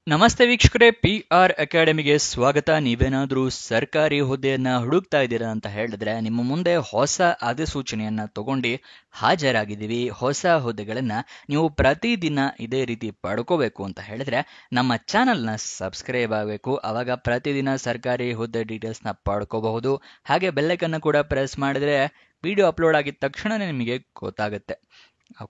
ನಮಸ್ತೆ ವೀಕ್ಷಕರೇ, PR ಅಕಾಡೆಮಿಗೆ ಸ್ವಾಗತ. ನೀವೇನಾದ್ರೂ ಸರ್ಕಾರಿ ಹುದ್ದೆಯನ್ನ ಹುಡುಕ್ತಾ ಇದ್ದೀರಾ ಅಂತ ಹೇಳಿದ್ರೆ ನಿಮ್ಮ ಮುಂದೆ ಹೊಸ ಅಧಿಸೂಚನೆಯನ್ನ ತಗೊಂಡು ಹಾಜರಾಗಿದ್ದೀವಿ. ಹೊಸ ಹುದ್ದೆಗಳನ್ನ ನೀವು ಪ್ರತಿದಿನ ಇದೇ ರೀತಿ ಪಡ್ಕೋಬೇಕು ಅಂತ ಹೇಳಿದ್ರೆ ನಮ್ಮ ಚಾನಲ್ನ ಸಬ್ಸ್ಕ್ರೈಬ್ ಆಗಬೇಕು. ಅವಾಗ ಪ್ರತಿದಿನ ಸರ್ಕಾರಿ ಹುದ್ದೆ ಡೀಟೇಲ್ಸ್ನ ಪಡ್ಕೋಬಹುದು. ಹಾಗೆ ಬೆಲ್ಲೈಕನ್ನ ಕೂಡ ಪ್ರೆಸ್ ಮಾಡಿದ್ರೆ ವಿಡಿಯೋ ಅಪ್ಲೋಡ್ ಆಗಿದ ತಕ್ಷಣನೇ ನಿಮಗೆ ಗೊತ್ತಾಗುತ್ತೆ.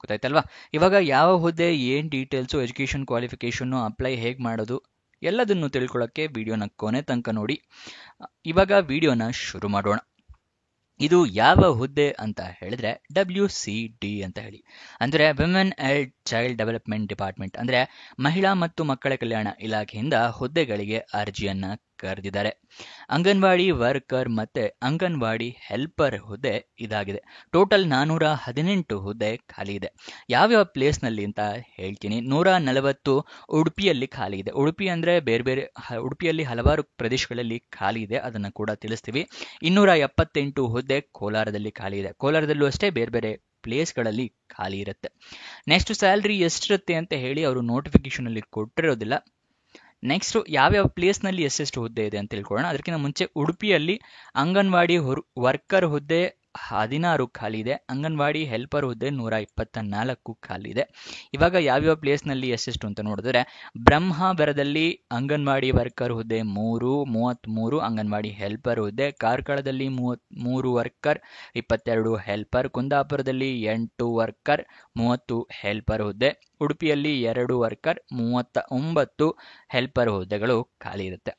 ಗೊತ್ತಾಯ್ತಲ್ವಾ? ಇವಾಗ ಯಾವ ಹುದ್ದೆ, ಏನ್ ಡೀಟೇಲ್ಸು, ಎಜುಕೇಷನ್ ಕ್ವಾಲಿಫಿಕೇಶನ್ನು, ಅಪ್ಲೈ ಹೇಗೆ ಮಾಡೋದು ಎಲ್ಲದನ್ನು ತಿಳ್ಕೊಳ್ಳೋಕ್ಕೆ ವಿಡಿಯೋನ ಕೊನೆ ತನಕ ನೋಡಿ. ಇವಾಗ ವಿಡಿಯೋನ ಶುರು ಮಾಡೋಣ. ಇದು ಯಾವ ಹುದ್ದೆ ಅಂತ ಹೇಳಿದ್ರೆ WCD ಅಂತ ಹೇಳಿ, ಅಂದರೆ women and child development department, ಅಂದರೆ ಮಹಿಳಾ ಮತ್ತು ಮಕ್ಕಳ ಕಲ್ಯಾಣ ಇಲಾಖೆಯಿಂದ ಹುದ್ದೆಗಳಿಗೆ ಅರ್ಜಿಯನ್ನ ಕರೆದಿದ್ದಾರೆ. ಅಂಗನವಾಡಿ ವರ್ಕರ್ ಮತ್ತೆ ಅಂಗನವಾಡಿ ಹೆಲ್ಪರ್ ಹುದ್ದೆ ಇದಾಗಿದೆ. ಟೋಟಲ್ 418 ಹುದ್ದೆ ಖಾಲಿ ಇದೆ. ಯಾವ್ಯಾವ ಪ್ಲೇಸ್ನಲ್ಲಿ ಅಂತ ಹೇಳ್ತೀನಿ. 140 ಉಡುಪಿಯಲ್ಲಿ ಖಾಲಿ ಇದೆ. ಉಡುಪಿ ಅಂದರೆ ಬೇರೆ ಉಡುಪಿಯಲ್ಲಿ ಹಲವಾರು ಪ್ರದೇಶಗಳಲ್ಲಿ ಖಾಲಿ ಇದೆ, ಅದನ್ನು ಕೂಡ ತಿಳಿಸ್ತೀವಿ. 278 ಹುದ್ದೆ ಕೋಲಾರದಲ್ಲಿ ಖಾಲಿ ಇದೆ. ಕೋಲಾರದಲ್ಲೂ ಅಷ್ಟೇ ಬೇರೆ ಪ್ಲೇಸ್ಗಳಲ್ಲಿ ಖಾಲಿ ಇರುತ್ತೆ. ನೆಕ್ಸ್ಟ್ ಸ್ಯಾಲ್ರಿ ಎಷ್ಟಿರುತ್ತೆ ಅಂತ ಹೇಳಿ ಅವರು ನೋಟಿಫಿಕೇಶನ್ ಅಲ್ಲಿ ಕೊಟ್ಟಿರೋದಿಲ್ಲ. ನೆಕ್ಸ್ಟ್ ಯಾವ್ಯಾವ ಪ್ಲೇಸ್ನಲ್ಲಿ ಎಷ್ಟೆಷ್ಟು ಹುದ್ದೆ ಇದೆ ಅಂತ ತಿಳ್ಕೊಳ್ಳೋಣ. ಅದಕ್ಕಿಂತ ಮುಂಚೆ ಉಡುಪಿಯಲ್ಲಿ ಅಂಗನವಾಡಿ ವರ್ಕರ್ ಹುದ್ದೆ 16 ಖಾಲಿ ಇದೆ. ಅಂಗನವಾಡಿ ಹೆಲ್ಪರ್ ಹುದ್ದೆ 124 ಖಾಲಿ ಇದೆ. ಇವಾಗ ಯಾವ್ಯಾವ ಪ್ಲೇಸ್ನಲ್ಲಿ ಎಷ್ಟೆಷ್ಟು ಅಂತ ನೋಡಿದ್ರೆ, ಬ್ರಹ್ಮಾವರದಲ್ಲಿ ಅಂಗನವಾಡಿ ವರ್ಕರ್ ಹುದ್ದೆ 33, ಅಂಗನವಾಡಿ ಹೆಲ್ಪರ್ ಹುದ್ದೆ, ಕಾರ್ಕಳದಲ್ಲಿ 33 ವರ್ಕರ್, 22 ಹೆಲ್ಪರ್, ಕುಂದಾಪುರದಲ್ಲಿ 8 ವರ್ಕರ್, 30 ಹೆಲ್ಪರ್ ಹುದ್ದೆ, ಉಡುಪಿಯಲ್ಲಿ 2 ವರ್ಕರ್, 39 ಹೆಲ್ಪರ್ ಹುದ್ದೆಗಳು ಖಾಲಿ ಇರುತ್ತೆ.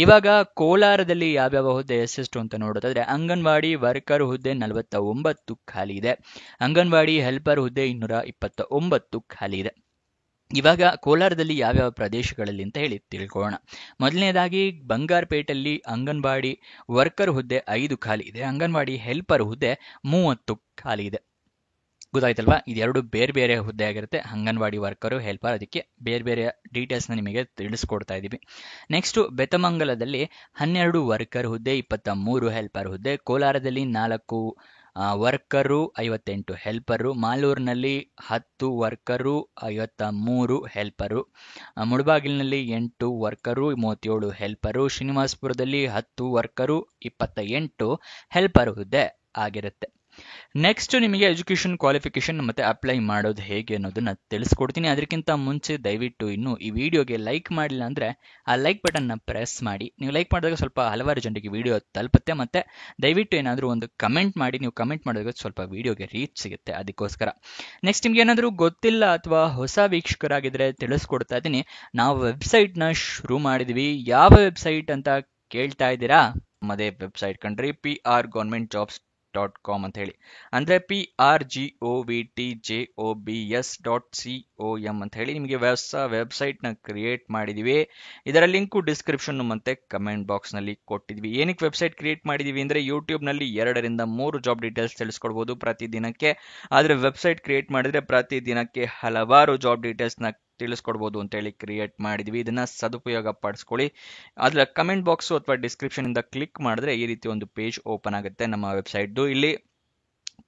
ಇವಾಗ ಕೋಲಾರದಲ್ಲಿ ಯಾವ್ಯಾವ ಹುದ್ದೆ ಎಷ್ಟೆಷ್ಟು ಅಂತ ನೋಡೋದಾದ್ರೆ, ಅಂಗನವಾಡಿ ವರ್ಕರ್ ಹುದ್ದೆ 49 ಖಾಲಿ ಇದೆ. ಅಂಗನವಾಡಿ ಹೆಲ್ಪರ್ ಹುದ್ದೆ 229 ಖಾಲಿ ಇದೆ. ಇವಾಗ ಕೋಲಾರದಲ್ಲಿ ಯಾವ್ಯಾವ ಪ್ರದೇಶಗಳಲ್ಲಿ ಅಂತ ಹೇಳಿ ತಿಳ್ಕೊಳ್ಳೋಣ. ಮೊದಲನೇದಾಗಿ ಬಂಗಾರಪೇಟೆಯಲ್ಲಿ ಅಂಗನವಾಡಿ ವರ್ಕರ್ ಹುದ್ದೆ 5 ಖಾಲಿ ಇದೆ. ಅಂಗನವಾಡಿ ಹೆಲ್ಪರ್ ಹುದ್ದೆ 30 ಖಾಲಿ ಇದೆ. ಗೊತ್ತಾಯ್ತಲ್ವಾ? ಇದೆರಡು ಬೇರೆ ಹುದ್ದೆ ಆಗಿರುತ್ತೆ. ಅಂಗನವಾಡಿ ವರ್ಕರು, ಹೆಲ್ಪರ್, ಅದಕ್ಕೆ ಬೇರೆ ಡೀಟೇಲ್ಸ್ನ ನಿಮಗೆ ತಿಳಿಸ್ಕೊಡ್ತಾ ಇದ್ದೀವಿ. ನೆಕ್ಸ್ಟ್ ಬೆತಮಂಗಲದಲ್ಲಿ 12 ವರ್ಕರ್ ಹುದ್ದೆ, 23 ಹೆಲ್ಪರ್ ಹುದ್ದೆ, ಕೋಲಾರದಲ್ಲಿ 4 ವರ್ಕರು, 58 ಹೆಲ್ಪರು, ಮಾಲೂರಿನಲ್ಲಿ 10 ವರ್ಕರು, 53 ಹೆಲ್ಪರು, ಮುಳಬಾಗಿಲಿನಲ್ಲಿ 8 ವರ್ಕರು, 37 ಹೆಲ್ಪರು, ಶ್ರೀನಿವಾಸಪುರದಲ್ಲಿ 10 ವರ್ಕರು, 28 ಹೆಲ್ಪರ್ ಹುದ್ದೆ ಆಗಿರುತ್ತೆ. ನೆಕ್ಸ್ಟ್ ನಿಮಗೆ ಎಜುಕೇಷನ್ ಕ್ವಾಲಿಫಿಕೇಶನ್ ಮತ್ತೆ ಅಪ್ಲೈ ಮಾಡೋದು ಹೇಗೆ ಅನ್ನೋದನ್ನ ತಿಳಿಸ್ಕೊಡ್ತೀನಿ. ಅದಕ್ಕಿಂತ ಮುಂಚೆ ದಯವಿಟ್ಟು ಇನ್ನು ಈ ವಿಡಿಯೋಗೆ ಲೈಕ್ ಮಾಡಿಲ್ಲ ಅಂದ್ರೆ ಆ ಲೈಕ್ ಬಟನ್ನ ಪ್ರೆಸ್ ಮಾಡಿ. ನೀವು ಲೈಕ್ ಮಾಡಿದಾಗ ಸ್ವಲ್ಪ ಹಲವಾರು ಜನರಿಗೆ ವಿಡಿಯೋ ತಲುಪುತ್ತೆ. ಮತ್ತೆ ದಯವಿಟ್ಟು ಏನಾದರೂ ಒಂದು ಕಮೆಂಟ್ ಮಾಡಿ. ನೀವು ಕಮೆಂಟ್ ಮಾಡಿದಾಗ ಸ್ವಲ್ಪ ವಿಡಿಯೋಗೆ ರೀಚ್ ಸಿಗುತ್ತೆ, ಅದಕ್ಕೋಸ್ಕರ. ನೆಕ್ಸ್ಟ್ ನಿಮ್ಗೆ ಏನಾದರೂ ಗೊತ್ತಿಲ್ಲ ಅಥವಾ ಹೊಸ ವೀಕ್ಷಕರಾಗಿದ್ರೆ ತಿಳಿಸ್ಕೊಡ್ತಾ ಇದ್ದೀನಿ. ನಾವು ವೆಬ್ಸೈಟ್ನ ಶುರು ಮಾಡಿದ್ವಿ. ಯಾವ ವೆಬ್ಸೈಟ್ ಅಂತ ಕೇಳ್ತಾ ಇದ್ದೀರಾ? ನಮ್ಮದೇ ವೆಬ್ಸೈಟ್ ಕಣ್ರಿ, prgovernmentjobs.com ಅಂತ ಹೇಳಿ, ಅಂದ್ರೆ prgovtjobs.com ಅಂತ ಹೇಳಿ ನಿಮಗೆ ಹೊಸ ವೆಬ್ಸೈಟ್ ನ ಕ್ರಿಯೇಟ್ ಮಾಡಿದೀವಿ. ಇದರ ಲಿಂಕು ಡಿಸ್ಕ್ರಿಪ್ಷನ್ ಮತ್ತೆ ಕಮೆಂಟ್ ಬಾಕ್ಸ್ ನಲ್ಲಿ ಕೊಟ್ಟಿದ್ವಿ. ಏನಕ್ಕೆ ವೆಬ್ಸೈಟ್ ಕ್ರಿಯೇಟ್ ಮಾಡಿದೀವಿ ಅಂದ್ರೆ, ಯೂಟ್ಯೂಬ್ ನಲ್ಲಿ 2 ರಿಂದ 3 ಜಾಬ್ ಡೀಟೇಲ್ಸ್ ತಿಳಿಸ್ಕೊಡ್ಬೋದು ಪ್ರತಿದಿನಕ್ಕೆ. ಆದ್ರೆ ವೆಬ್ಸೈಟ್ ಕ್ರಿಯೇಟ್ ಮಾಡಿದ್ರೆ ಪ್ರತಿದಿನಕ್ಕೆ ಹಲವಾರು ಜಾಬ್ ಡೀಟೇಲ್ಸ್ ನ ತಿಳಿಸ್ಕೊಡ್ಬೋದು ಅಂತ ಹೇಳಿ ಕ್ರಿಯೇಟ್ ಮಾಡಿದ್ವಿ. ಇದನ್ನ ಸದುಪಯೋಗ ಪಡಿಸ್ಕೊಳ್ಳಿ. ಅದ್ರ ಕಮೆಂಟ್ ಬಾಕ್ಸ್ ಅಥವಾ ಡಿಸ್ಕ್ರಿಪ್ಷನ್ ಇಂದ ಕ್ಲಿಕ್ ಮಾಡಿದ್ರೆ ಈ ರೀತಿ ಒಂದು ಪೇಜ್ ಓಪನ್ ಆಗುತ್ತೆ ನಮ್ಮ ವೆಬ್ಸೈಟ್. ಇಲ್ಲಿ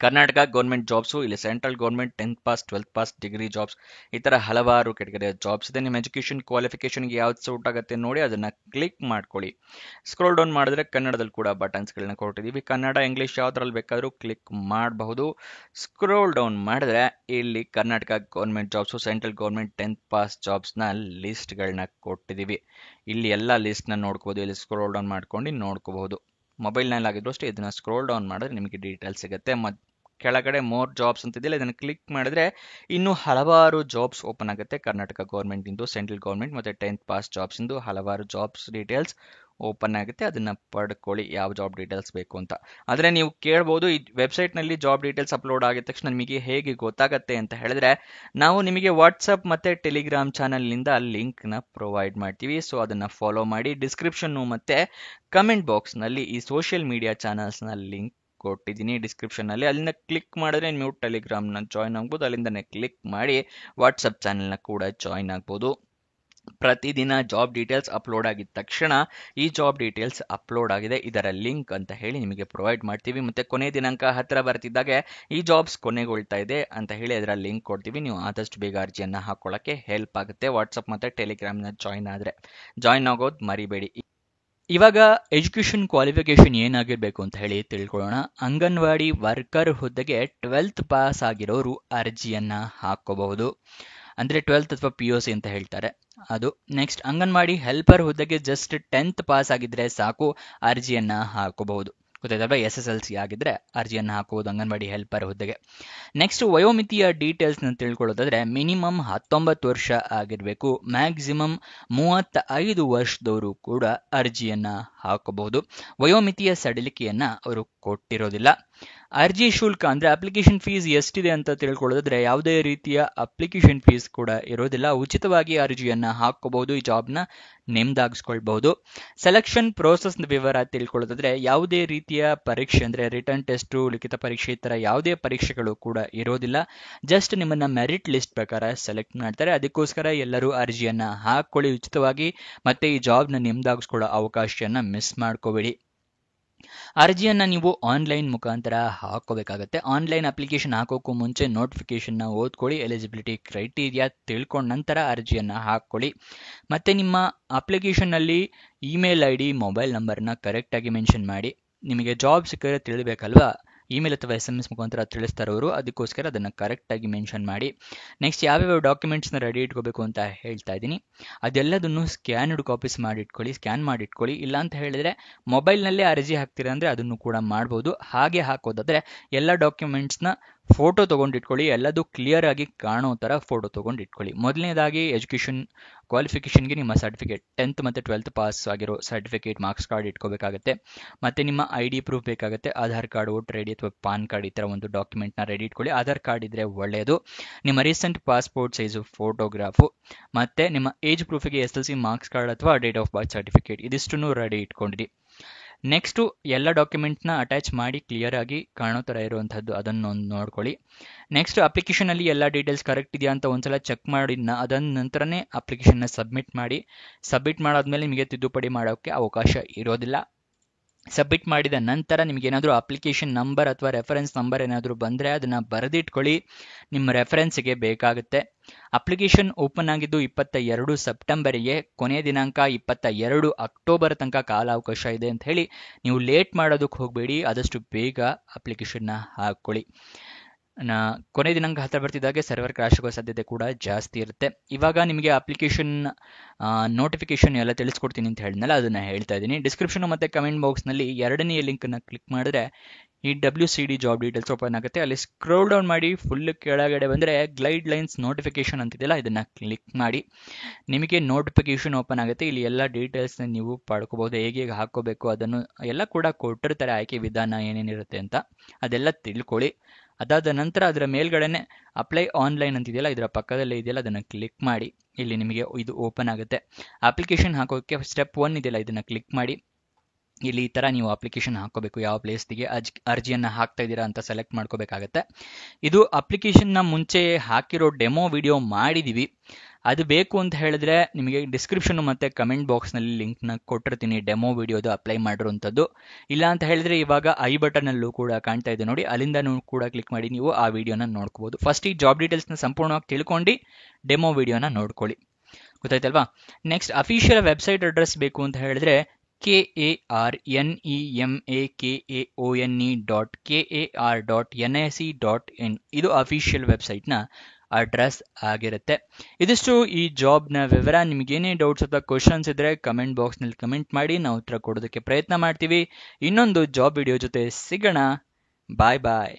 ಕರ್ನಾಟಕ ಗೌರ್ಮೆಂಟ್ ಜಾಬ್ಸು, ಇಲ್ಲಿ central government 10th pass 12th pass degree jobs, ಈ ತರ ಹಲವಾರು ಕೆಟಗರಿಯ ಜಾಬ್ಸ್ ಇದೆ. ನಿಮ್ಮ ಎಜುಕೇಶನ್ ಕ್ವಾಲಿಫಿಕೇಶನ್ಗೆ ಯಾವ್ದು ಸೂಟ್ ಆಗುತ್ತೆ ನೋಡಿ ಅದನ್ನ ಕ್ಲಿಕ್ ಮಾಡ್ಕೊಳ್ಳಿ. ಸ್ಕ್ರೋಲ್ ಡೌನ್ ಮಾಡಿದ್ರೆ ಕನ್ನಡದಲ್ಲಿ ಕೂಡ ಬಟನ್ಸ್ಗಳನ್ನ ಕೊಟ್ಟಿದ್ದೀವಿ. ಕನ್ನಡ, ಇಂಗ್ಲಿಷ್ ಯಾವ್ದ್ರಲ್ಲಿ ಬೇಕಾದ್ರೂ ಕ್ಲಿಕ್ ಮಾಡಬಹುದು. ಸ್ಕ್ರೋಲ್ ಡೌನ್ ಮಾಡಿದ್ರೆ ಇಲ್ಲಿ Karnataka government jobs, central government 10th pass ಜಾಬ್ಸ್ನ ಲಿಸ್ಟ್ಗಳನ್ನ ಕೊಟ್ಟಿದ್ದೀವಿ. ಇಲ್ಲಿ ಎಲ್ಲ ಲಿಸ್ಟ್ನ ನೋಡ್ಕೋಬಹುದು. ಇಲ್ಲಿ ಸ್ಕ್ರೋಲ್ ಡೌನ್ ಮಾಡ್ಕೊಂಡು ನೋಡ್ಕೋಬಹುದು. ಮೊಬೈಲ್ನಲ್ಲಿ ಆಗಿದ್ರು ಅಷ್ಟೇ ಇದನ್ನ ಸ್ಕ್ರೋಲ್ ಡೌನ್ ಮಾಡಿದ್ರೆ ನಿಮಗೆ ಡೀಟೇಲ್ಸ್ ಸಿಗುತ್ತೆ. ಕೆಳಗಡೆ ಮೋರ್ ಜಾಬ್ಸ್ ಅಂತಿದೆಯಲ್ಲ, ಇದನ್ನು ಕ್ಲಿಕ್ ಮಾಡಿದ್ರೆ ಇನ್ನೂ ಹಲವಾರು ಜಾಬ್ಸ್ ಓಪನ್ ಆಗುತ್ತೆ. ಕರ್ನಾಟಕ ಗೌರ್ಮೆಂಟ್ ಇಂದು, ಸೆಂಟ್ರಲ್ ಗೌರ್ಮೆಂಟ್ ಮತ್ತೆ 10th ಪಾಸ್ ಜಾಬ್ಸ್ ಇಂದು ಹಲವಾರು ಜಾಬ್ಸ್ ಡೀಟೇಲ್ಸ್ ಓಪನ್ ಆಗುತ್ತೆ. ಅದನ್ನ ಪಡ್ಕೊಳ್ಳಿ, ಯಾವ ಜಾಬ್ ಡೀಟೇಲ್ಸ್ ಬೇಕು ಅಂತ. ಆದ್ರೆ ನೀವು ಕೇಳ್ಬೋದು, ಈ ವೆಬ್ಸೈಟ್ ನಲ್ಲಿ ಜಾಬ್ ಡೀಟೇಲ್ಸ್ ಅಪ್ಲೋಡ್ ಆಗಿದ ತಕ್ಷಣ ನಿಮಗೆ ಹೇಗೆ ಗೊತ್ತಾಗತ್ತೆ ಅಂತ ಹೇಳಿದ್ರೆ, ನಾವು ನಿಮಗೆ ವಾಟ್ಸಪ್ ಮತ್ತೆ ಟೆಲಿಗ್ರಾಮ್ ಚಾನಲ್ ನಿಂದ ಲಿಂಕ್ ನ ಪ್ರೊವೈಡ್ ಮಾಡ್ತೀವಿ. ಸೊ ಅದನ್ನ ಫಾಲೋ ಮಾಡಿ. ಡಿಸ್ಕ್ರಿಪ್ಷನ್ ಮತ್ತೆ ಕಮೆಂಟ್ ಬಾಕ್ಸ್ ನಲ್ಲಿ ಈ ಸೋಷಿಯಲ್ ಮೀಡಿಯಾ ಚಾನಲ್ಸ್ ನ ಲಿಂಕ್ ಕೊಟ್ಟಿದ್ದೀನಿ ಡಿಸ್ಕ್ರಿಪ್ಷನ್ ನಲ್ಲಿ. ಅಲ್ಲಿಂದ ಕ್ಲಿಕ್ ಮಾಡಿದ್ರೆ ನೀವು ಟೆಲಿಗ್ರಾಮ್ ನ ಜಾಯ್ನ್ ಆಗ್ಬೋದು. ಅಲ್ಲಿಂದನೇ ಕ್ಲಿಕ್ ಮಾಡಿ ವಾಟ್ಸಪ್ ಚಾನೆಲ್ ನ ಕೂಡ ಜಾಯ್ನ್ ಆಗ್ಬೋದು. ಪ್ರತಿದಿನ ಜಾಬ್ ಡೀಟೇಲ್ಸ್ ಅಪ್ಲೋಡ್ ಆಗಿದ ತಕ್ಷಣ ಈ ಜಾಬ್ ಡೀಟೇಲ್ಸ್ ಅಪ್ಲೋಡ್ ಆಗಿದೆ, ಇದರ ಲಿಂಕ್ ಅಂತ ಹೇಳಿ ನಿಮಗೆ ಪ್ರೊವೈಡ್ ಮಾಡ್ತೀವಿ. ಮತ್ತೆ ಕೊನೆ ದಿನಾಂಕ ಹತ್ತಿರ ಬರ್ತಿದ್ದಾಗೆ ಈ ಜಾಬ್ಸ್ ಕೊನೆಗೊಳ್ತಾ ಇದೆ ಅಂತ ಹೇಳಿ ಅದರ ಲಿಂಕ್ ಕೊಡ್ತೀವಿ. ನೀವು ಆದಷ್ಟು ಬೇಗ ಅರ್ಜಿಯನ್ನು ಹಾಕೊಳ್ಳೋಕ್ಕೆ ಹೆಲ್ಪ್ ಆಗುತ್ತೆ. ವಾಟ್ಸಪ್ ಮತ್ತು ಟೆಲಿಗ್ರಾಮ್ನ ಜಾಯಿನ್ ಆಗೋದು ಮರಿಬೇಡಿ. ಇವಾಗ ಎಜುಕೇಷನ್ ಕ್ವಾಲಿಫಿಕೇಶನ್ ಏನಾಗಿರ್ಬೇಕು ಅಂತ ಹೇಳಿ ತಿಳ್ಕೊಳ್ಳೋಣ. ಅಂಗನವಾಡಿ ವರ್ಕರ್ ಹುದ್ದೆಗೆ 12th ಪಾಸ್ ಆಗಿರೋರು ಅರ್ಜಿಯನ್ನ ಹಾಕೋಬಹುದು. ಅಂದ್ರೆ 12th ಅಥವಾ PUC ಅಂತ ಹೇಳ್ತಾರೆ ಅದು. ನೆಕ್ಸ್ಟ್ ಅಂಗನವಾಡಿ ಹೆಲ್ಪರ್ ಹುದ್ದೆಗೆ ಜಸ್ಟ್ 10th ಪಾಸ್ ಆಗಿದ್ರೆ ಸಾಕು, ಅರ್ಜಿಯನ್ನ ಹಾಕೋಬಹುದು. ಗೊತ್ತಾಯ್ತಲ್ವಾ? SSLC ಆಗಿದ್ರೆ ಅರ್ಜಿಯನ್ನು ಹಾಕುವುದು ಅಂಗನವಾಡಿ ಹೆಲ್ಪರ್ ಹುದ್ದೆಗೆ. ನೆಕ್ಸ್ಟ್ ವಯೋಮಿತಿಯ ಡೀಟೇಲ್ಸ್ನ ತಿಳ್ಕೊಳ್ಳೋದಾದ್ರೆ ಮಿನಿಮಮ್ 19 ವರ್ಷ ಆಗಿರಬೇಕು, ಮ್ಯಾಕ್ಸಿಮಮ್ 35 ವರ್ಷದವರು ಕೂಡ ಅರ್ಜಿಯನ್ನ ಹಾಕಬಹುದು. ವಯೋಮಿತಿಯ ಸಡಿಲಿಕೆಯನ್ನ ಅವರು ಕೊಟ್ಟಿರೋದಿಲ್ಲ. ಅರ್ಜಿ ಶುಲ್ಕ ಅಂದ್ರೆ ಅಪ್ಲಿಕೇಶನ್ ಫೀಸ್ ಎಷ್ಟಿದೆ ಅಂತ ತಿಳ್ಕೊಳ್ಳೋದಾದ್ರೆ ಯಾವುದೇ ರೀತಿಯ ಅಪ್ಲಿಕೇಶನ್ ಫೀಸ್ ಕೂಡ ಇರೋದಿಲ್ಲ. ಉಚಿತವಾಗಿ ಅರ್ಜಿಯನ್ನ ಹಾಕೋಬಹುದು, ಈ ಜಾಬ್ನ ನೇಮದಾಗಿಸ್ಕೊಳ್ಬಹುದು. ಸೆಲೆಕ್ಷನ್ ಪ್ರೋಸೆಸ್ ವಿವರ ತಿಳ್ಕೊಳ್ಳೋದಾದ್ರೆ ಯಾವುದೇ ರೀತಿಯ ಪರೀಕ್ಷೆ ಅಂದ್ರೆ ರಿಟರ್ನ್ ಟೆಸ್ಟ್, ಲಿಖಿತ ಪರೀಕ್ಷೆ ಈ ತರ ಯಾವುದೇ ಪರೀಕ್ಷೆಗಳು ಕೂಡ ಇರೋದಿಲ್ಲ. ಜಸ್ಟ್ ನಿಮ್ಮನ್ನ ಮೆರಿಟ್ ಲಿಸ್ಟ್ ಪ್ರಕಾರ ಸೆಲೆಕ್ಟ್ ಮಾಡ್ತಾರೆ. ಅದಕ್ಕೋಸ್ಕರ ಎಲ್ಲರೂ ಅರ್ಜಿಯನ್ನ ಹಾಕೊಳ್ಳಿ ಉಚಿತವಾಗಿ. ಮತ್ತೆ ಈ ಜಾಬ್ನ ನೇಮದಾಗಿಸ್ಕೊಳ್ಳೋ ಅವಕಾಶವನ್ನ ಮಿಸ್ ಮಾಡ್ಕೋಬೇಡಿ. ಅರ್ಜಿಯನ್ನ ನೀವು ಆನ್ಲೈನ್ ಮುಖಾಂತರ ಹಾಕೋಬೇಕಾಗತ್ತೆ. ಆನ್ಲೈನ್ ಅಪ್ಲಿಕೇಶನ್ ಹಾಕೋಕ್ಕೂ ಮುಂಚೆ ನೋಟಿಫಿಕೇಶನ್ನ ಓದ್ಕೊಳ್ಳಿ, ಎಲಿಜಿಬಿಲಿಟಿ ಕ್ರೈಟೀರಿಯಾ ತಿಳ್ಕೊಂಡ ನಂತರ ಅರ್ಜಿಯನ್ನ ಹಾಕೊಳ್ಳಿ. ಮತ್ತೆ ನಿಮ್ಮ ಅಪ್ಲಿಕೇಶನ್ ನಲ್ಲಿ ಇಮೇಲ್ ID, ಮೊಬೈಲ್ ನಂಬರ್ನ ಕರೆಕ್ಟ್ ಆಗಿ ಮೆನ್ಷನ್ ಮಾಡಿ. ನಿಮಗೆ ಜಾಬ್ ಸಿಕ್ಕರೆ ತಿಳಿಬೇಕಲ್ವಾ, ಇಮೇಲ್ ಅಥವಾ SMS ಮುಖಾಂತರ ತಿಳಿಸ್ತಾರವರು, ಅದಕ್ಕೋಸ್ಕರ ಅದನ್ನ ಕರೆಕ್ಟ್ ಆಗಿ ಮೆನ್ಷನ್ ಮಾಡಿ. ನೆಕ್ಸ್ಟ್ ಯಾವ್ಯಾವ ಡಾಕ್ಯುಮೆಂಟ್ಸ್ನ ರೆಡಿ ಇಟ್ಕೋಬೇಕು ಅಂತ ಹೇಳ್ತಾ ಇದ್ದೀನಿ. ಅದೆಲ್ಲದನ್ನು ಸ್ಕ್ಯಾನ್ಡ್ ಕಾಪೀಸ್ ಸ್ಕ್ಯಾನ್ ಮಾಡಿ ಇಟ್ಕೊಳ್ಳಿ. ಇಲ್ಲ ಅಂತ ಹೇಳಿದ್ರೆ ಮೊಬೈಲ್ನಲ್ಲೇ ಅರ್ಜಿ ಹಾಕ್ತೀರಾ ಅಂದ್ರೆ ಅದನ್ನು ಕೂಡ ಮಾಡ್ಬೋದು. ಹಾಗೆ ಹಾಕೋದಾದ್ರೆ ಎಲ್ಲ ಡಾಕ್ಯುಮೆಂಟ್ಸ್ನ ಫೋಟೋ ತೊಗೊಂಡಿಟ್ಕೊಳ್ಳಿ, ಎಲ್ಲದೂ ಕ್ಲಿಯರ್ ಆಗಿ ಕಾಣೋ ಥರ ಫೋಟೋ ತೊಗೊಂಡಿಟ್ಕೊಳ್ಳಿ. ಮೊದಲನೇದಾಗಿ ಎಜುಕೇಷನ್ ಕ್ವಾಲಿಫಿಕೇಷನ್ಗೆ ನಿಮ್ಮ ಸರ್ಟಿಫಿಕೇಟ್ 10th ಮತ್ತು 12th ಪಾಸ್ ಆಗಿರೋ ಸರ್ಟಿಫಿಕೇಟ್, ಮಾರ್ಕ್ಸ್ ಕಾರ್ಡ್ ಇಟ್ಕೋಬೇಕಾಗುತ್ತೆ. ಮತ್ತೆ ನಿಮ್ಮ ID ಪ್ರೂಫ್ ಬೇಕಾಗುತ್ತೆ, ಆಧಾರ್ ಕಾರ್ಡ್, ವೋಟರ್ ID ಅಥವಾ ಪಾನ್ ಕಾರ್ಡ್ ಈ ಥರ ಒಂದು ಡಾಕ್ಯುಮೆಂಟ್ನ ರೆಡಿ ಇಟ್ಕೊಳ್ಳಿ. ಆಧಾರ್ ಕಾರ್ಡ್ ಇದ್ರೆ ಒಳ್ಳೆಯದು. ನಿಮ್ಮ ರೀಸೆಂಟ್ ಪಾಸ್ಪೋರ್ಟ್ ಸೈಜು ಫೋಟೋಗ್ರಾಫು, ಮತ್ತೆ ನಿಮ್ಮ ಏಜ್ ಪ್ರೂಫಿಗೆ SSLC ಮಾರ್ಕ್ಸ್ ಕಾರ್ಡ್ ಅಥವಾ ಡೇಟ್ ಆಫ್ ಬರ್ತ್ ಸರ್ಟಿಫಿಕೇಟ್ ಇದಿಷ್ಟನ್ನು ರೆಡಿ ಇಟ್ಕೊಂಡಿರಿ. ನೆಕ್ಸ್ಟು ಎಲ್ಲ ಡಾಕ್ಯುಮೆಂಟ್ನ ಅಟ್ಯಾಚ್ ಮಾಡಿ ಕ್ಲಿಯರ್ ಆಗಿ ಕಾಣೋ ಥರ ಇರುವಂಥದ್ದು ಅದನ್ನು ನೋಡ್ಕೊಳ್ಳಿ. ನೆಕ್ಸ್ಟ್ ಅಪ್ಲಿಕೇಶನಲ್ಲಿ ಎಲ್ಲ ಡೀಟೇಲ್ಸ್ ಕರೆಕ್ಟ್ ಇದೆಯಾ ಅಂತ ಒಂದ್ಸಲ ಚೆಕ್ ಮಾಡಿ ಅದನ್ನ ನಂತರನೇ ಅಪ್ಲಿಕೇಶನ್ನ ಸಬ್ಮಿಟ್ ಮಾಡಿ. ಸಬ್ಮಿಟ್ ಮಾಡಾದ್ಮೇಲೆ ನಿಮಗೆ ತಿದ್ದುಪಡಿ ಮಾಡೋಕ್ಕೆ ಅವಕಾಶ ಇರೋದಿಲ್ಲ. ಸಬ್ಮಿಟ್ ಮಾಡಿದ ನಂತರ ನಿಮಗೆ ಏನಾದರೂ ಅಪ್ಲಿಕೇಶನ್ ನಂಬರ್ ಅಥವಾ ರೆಫರೆನ್ಸ್ ನಂಬರ್ ಏನಾದರೂ ಬಂದರೆ ಅದನ್ನು ಬರೆದಿಟ್ಕೊಳ್ಳಿ, ನಿಮ್ಮ ರೆಫರೆನ್ಸ್ಗೆ ಬೇಕಾಗುತ್ತೆ. ಅಪ್ಲಿಕೇಶನ್ ಓಪನ್ ಆಗಿದ್ದು 22 ಸೆಪ್ಟೆಂಬರ್ಗೆ, ಕೊನೆಯ ದಿನಾಂಕ 22 ಅಕ್ಟೋಬರ್ ತನಕ ಕಾಲಾವಕಾಶ ಇದೆ ಅಂತ ಹೇಳಿ ನೀವು ಲೇಟ್ ಮಾಡೋದಕ್ಕೆ ಹೋಗಬೇಡಿ, ಆದಷ್ಟು ಬೇಗ ಅಪ್ಲಿಕೇಶನ್ನ ಹಾಕ್ಕೊಳ್ಳಿ. ಕೊನೆ ದಿನಾಂಕ ಹತ್ತಿರ ಬರ್ತಿದ್ದಾಗೆ ಸರ್ವರ್ ಕ್ರಾಶ್ ಆಗೋ ಸಾಧ್ಯತೆ ಕೂಡ ಜಾಸ್ತಿ ಇರುತ್ತೆ. ಇವಾಗ ನಿಮಗೆ ಅಪ್ಲಿಕೇಶನ್ ನೋಟಿಫಿಕೇಶನ್ ಎಲ್ಲ ತಿಳಿಸ್ಕೊಡ್ತೀನಿ ಅಂತ ಹೇಳಿದ್ನಲ್ಲ, ಅದನ್ನ ಹೇಳ್ತಾ ಇದ್ದೀನಿ. ಡಿಸ್ಕ್ರಿಪ್ಷನ್ ಮತ್ತು ಕಮೆಂಟ್ ಬಾಕ್ಸ್ನಲ್ಲಿ 2ನೇ ಲಿಂಕನ್ನು ಕ್ಲಿಕ್ ಮಾಡಿದ್ರೆ ಈ WCD ಜಾಬ್ ಡೀಟೇಲ್ಸ್ ಓಪನ್ ಆಗುತ್ತೆ. ಅಲ್ಲಿ ಸ್ಕ್ರೋಲ್ ಡೌನ್ ಮಾಡಿ ಫುಲ್ ಕೆಳಗಡೆ ಬಂದರೆ ಗೈಡ್ ಲೈನ್ಸ್ ನೋಟಿಫಿಕೇಶನ್ ಅಂತಿದೆಯಲ್ಲ, ಇದನ್ನು ಕ್ಲಿಕ್ ಮಾಡಿ. ನಿಮಗೆ ನೋಟಿಫಿಕೇಶನ್ ಓಪನ್ ಆಗುತ್ತೆ. ಇಲ್ಲಿ ಎಲ್ಲ ಡೀಟೇಲ್ಸ್ನ ನೀವು ಪಡ್ಕೋಬಹುದು, ಹೇಗೆ ಹಾಕೋಬೇಕು ಅದನ್ನು ಎಲ್ಲ ಕೂಡ ಕೊಟ್ಟಿರ್ತಾರೆ, ಆಯ್ಕೆ ವಿಧಾನ ಏನೇನಿರುತ್ತೆ ಅಂತ ಅದೆಲ್ಲ ತಿಳ್ಕೊಳ್ಳಿ. ಅದಾದ ನಂತರ ಅದರ ಮೇಲ್ಗಡೆನೆ ಅಪ್ಲೈ ಆನ್ಲೈನ್ ಅಂತಿದೆಯಲ್ಲ, ಇದರ ಪಕ್ಕದಲ್ಲೇ ಇದೆಯಲ್ಲ, ಅದನ್ನು ಕ್ಲಿಕ್ ಮಾಡಿ. ಇಲ್ಲಿ ನಿಮಗೆ ಇದು ಓಪನ್ ಆಗುತ್ತೆ. ಅಪ್ಲಿಕೇಶನ್ ಹಾಕೋಕ್ಕೆ ಸ್ಟೆಪ್ 1 ಇದೆಯಲ್ಲ, ಇದನ್ನು ಕ್ಲಿಕ್ ಮಾಡಿ. ಇಲ್ಲಿ ಈ ಥರ ನೀವು ಅಪ್ಲಿಕೇಶನ್ ಹಾಕೋಬೇಕು, ಯಾವ ಪ್ಲೇಸ್ಗೆ ಅರ್ಜಿಯನ್ನು ಹಾಕ್ತಾ ಇದ್ದೀರಾ ಅಂತ ಸೆಲೆಕ್ಟ್ ಮಾಡ್ಕೋಬೇಕಾಗತ್ತೆ. ಇದು ಅಪ್ಲಿಕೇಶನ್ನ ಮುಂಚೆ ಹಾಕಿರೋ ಡೆಮೋ ವಿಡಿಯೋ ಮಾಡಿದ್ದೀವಿ, ಅದು ಬೇಕು ಅಂತ ಹೇಳಿದ್ರೆ ನಿಮಗೆ ಡಿಸ್ಕ್ರಿಪ್ಷನ್ ಮತ್ತು ಕಮೆಂಟ್ ಬಾಕ್ಸ್ನಲ್ಲಿ ಲಿಂಕ್ನ ಕೊಟ್ಟಿರ್ತೀನಿ, ಡೆಮೋ ವಿಡಿಯೋದು ಅಪ್ಲೈ ಮಾಡಿರುವಂಥದ್ದು. ಇಲ್ಲ ಅಂತ ಹೇಳಿದ್ರೆ ಇವಾಗ ಐ ಬಟನಲ್ಲೂ ಕೂಡ ಕಾಣ್ತಾ ಇದೆ ನೋಡಿ, ಅಲ್ಲಿಂದನೂ ಕೂಡ ಕ್ಲಿಕ್ ಮಾಡಿ ನೀವು ಆ ವಿಡಿಯೋನ ನೋಡ್ಕೋಬಹುದು. ಫಸ್ಟ್ ಈ ಜಾಬ್ ಡೀಟೇಲ್ಸ್ನ ಸಂಪೂರ್ಣವಾಗಿ ತಿಳ್ಕೊಂಡು ಡೆಮೋ ವಿಡಿಯೋನ ನೋಡ್ಕೊಳ್ಳಿ, ಗೊತ್ತಾಯ್ತಲ್ವಾ. ನೆಕ್ಸ್ಟ್ ಅಫಿಷಿಯಲ್ ವೆಬ್ಸೈಟ್ ಅಡ್ರೆಸ್ ಬೇಕು ಅಂತ ಹೇಳಿದ್ರೆ KARNEMAKAONE.KAR.NIC.in ಇದು ಅಫಿಷಿಯಲ್ ವೆಬ್ಸೈಟ್ನ ಅಡ್ರೆಸ್ ಆಗಿರುತ್ತೆ. ಇದಿಷ್ಟು ಈ ಜಾಬ್ನ ವಿವರ. ನಿಮಗೇನೇ ಡೌಟ್ಸ್ ಅಥವಾ ಕ್ವಶನ್ಸ್ ಇದ್ರೆ ಕಮೆಂಟ್ ಬಾಕ್ಸ್ನಲ್ಲಿ ಕಮೆಂಟ್ ಮಾಡಿ, ನಾವು ಉತ್ತರ ಕೊಡೋದಕ್ಕೆ ಪ್ರಯತ್ನ ಮಾಡ್ತೀವಿ. ಇನ್ನೊಂದು ಜಾಬ್ ವಿಡಿಯೋ ಜೊತೆ ಸಿಗೋಣ. ಬಾಯ್ ಬಾಯ್.